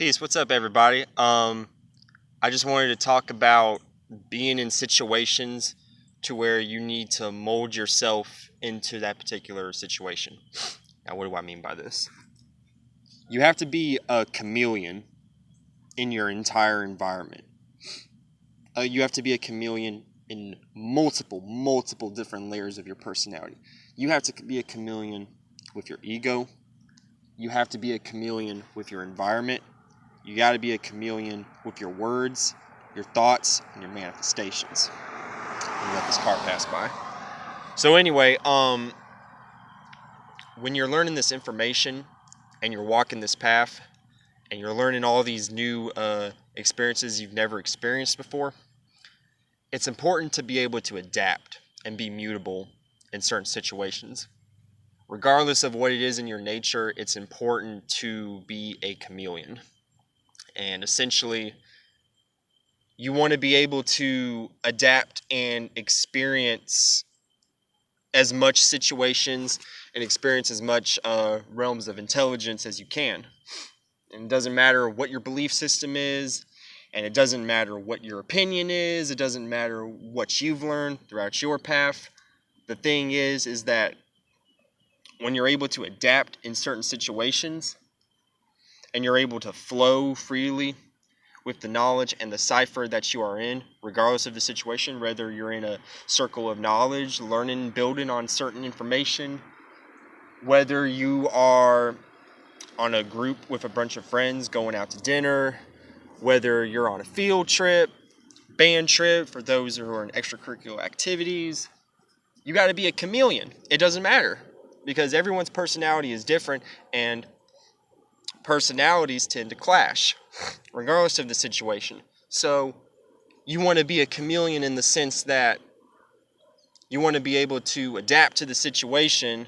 Peace. What's up, everybody? I just wanted to talk about being in situations to where you need to mold yourself into that particular situation. Now, what do I mean by this? You have to be a chameleon in your entire environment. You have to be a chameleon in multiple different layers of your personality. You have to be a chameleon with your ego. You have to be a chameleon with your environment. You got to be a chameleon with your words, your thoughts, and your manifestations. Let me let this car pass by. So anyway, when you're learning this information and you're walking this path and you're learning all these new experiences you've never experienced before, it's important to be able to adapt and be mutable in certain situations. Regardless of what it is in your nature, it's important to be a chameleon. And essentially, you want to be able to adapt and experience as much situations and experience as much realms of intelligence as you can. And it doesn't matter what your belief system is, and it doesn't matter what your opinion is, it doesn't matter what you've learned throughout your path. The thing is that when you're able to adapt in certain situations, and you're able to flow freely with the knowledge and the cipher that you are in, regardless of the situation, whether you're in a circle of knowledge, learning, building on certain information, whether you are on a group with a bunch of friends going out to dinner, whether you're on a field trip, band trip, for those who are in extracurricular activities, you got to be a chameleon. It doesn't matter, because everyone's personality is different, and personalities tend to clash regardless of the situation. So you want to be a chameleon in the sense that you want to be able to adapt to the situation,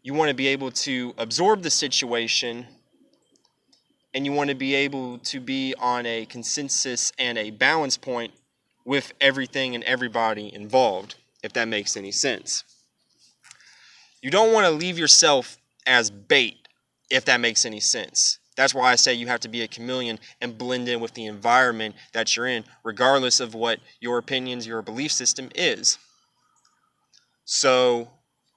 you want to be able to absorb the situation, and you want to be able to be on a consensus and a balance point with everything and everybody involved, if that makes any sense. You don't want to leave yourself as bait, if that makes any sense. That's why I say you have to be a chameleon and blend in with the environment that you're in, regardless of what your opinions, your belief system is. So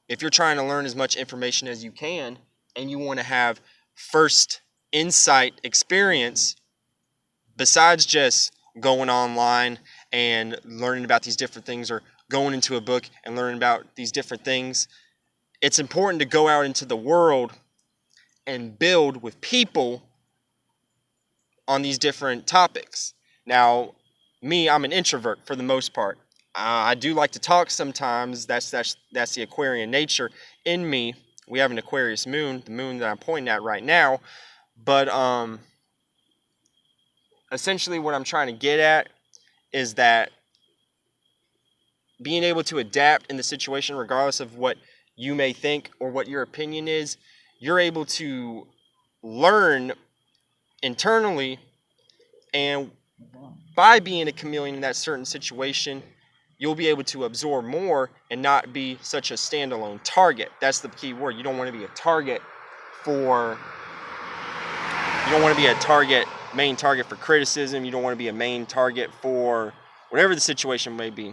if you're trying to learn as much information as you can, and you want to have first insight experience, besides just going online and learning about these different things, or going into a book and learning about these different things, it's important to go out into the world and build with people on these different topics. Now, me, I'm an introvert for the most part. I do like to talk sometimes. That's the Aquarian nature in me. We have an Aquarius moon, the moon that I'm pointing at right now. But essentially what I'm trying to get at is that being able to adapt in the situation, regardless of what you may think or what your opinion is, you're able to learn internally, and by being a chameleon in that certain situation, you'll be able to absorb more and not be such a standalone target. That's the key word. You don't want to be a target for, you don't want to be a main target for criticism. You don't want to be a main target for whatever the situation may be,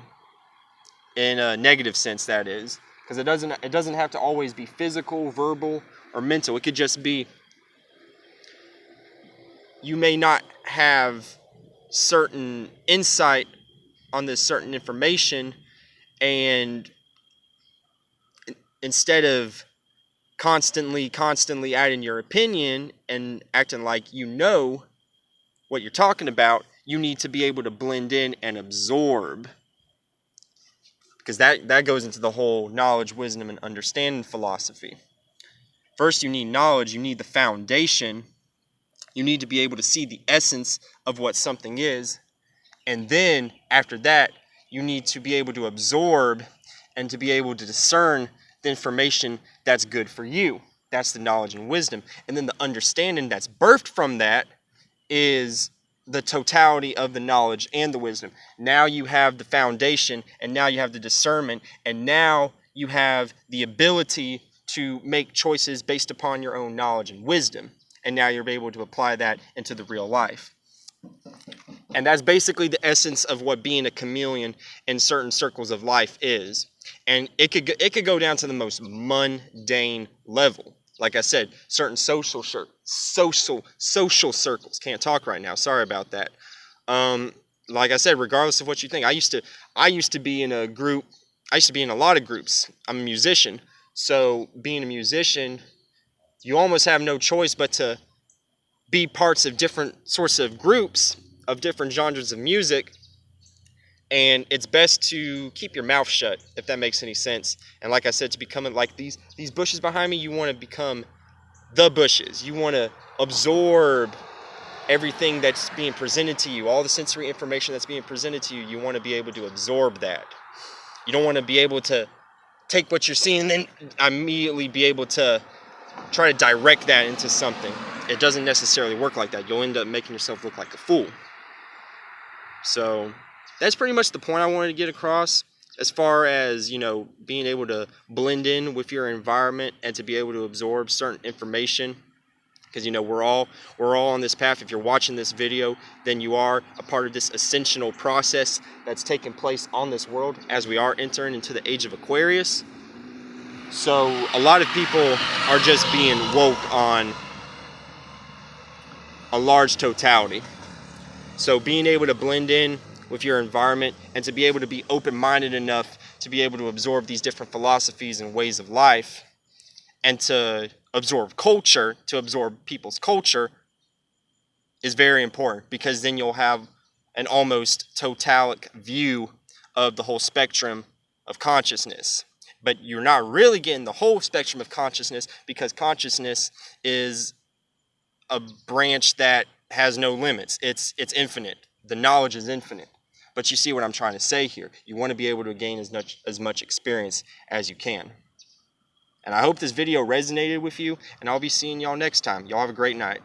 in a negative sense, that is. Because it doesn't have to always be physical, verbal, or mental. It could just be, you may not have certain insight on this certain information, and instead of constantly adding your opinion and acting like you know what you're talking about, you need to be able to blend in and absorb. Because that goes into the whole knowledge, wisdom, and understanding philosophy. First, you need knowledge. You need the foundation. You need to be able to see the essence of what something is. And then, after that, you need to be able to absorb and to be able to discern the information that's good for you. That's the knowledge and wisdom. And then the understanding that's birthed from that is the totality of the knowledge and the wisdom. Now you have the foundation, and now you have the discernment, and now you have the ability to make choices based upon your own knowledge and wisdom. and now you're able to apply that into the real life. And that's basically the essence of what being a chameleon in certain circles of life is. And it could go down to the most mundane level. Like I said, certain social circles. Can't talk right now. Sorry about that. Like I said, regardless of what you think, I used to be in a group. I used to be in a lot of groups. I'm a musician, so being a musician, you almost have no choice but to be parts of different sorts of groups of different genres of music. And it's best to keep your mouth shut, if that makes any sense. And like I said, to become like these bushes behind me, you want to become the bushes. You want to absorb everything that's being presented to you, all the sensory information that's being presented to you. You want to be able to absorb that. You don't want to be able to take what you're seeing and then immediately be able to try to direct that into something. It doesn't necessarily work like that. You'll end up making yourself look like a fool. So that's pretty much the point I wanted to get across, as far as, being able to blend in with your environment and to be able to absorb certain information. Because, we're all on this path. If you're watching this video, then you are a part of this ascensional process that's taking place on this world as we are entering into the age of Aquarius. So a lot of people are just being woke on a large totality. So being able to blend in with your environment and to be able to be open-minded enough to be able to absorb these different philosophies and ways of life, and to absorb culture, to absorb people's culture, is very important, because then you'll have an almost totalic view of the whole spectrum of consciousness. But you're not really getting the whole spectrum of consciousness, because consciousness is a branch that has no limits. It's infinite. The knowledge is infinite. But you see what I'm trying to say here. You want to be able to gain as much experience as you can. And I hope this video resonated with you, and I'll be seeing y'all next time. Y'all have a great night.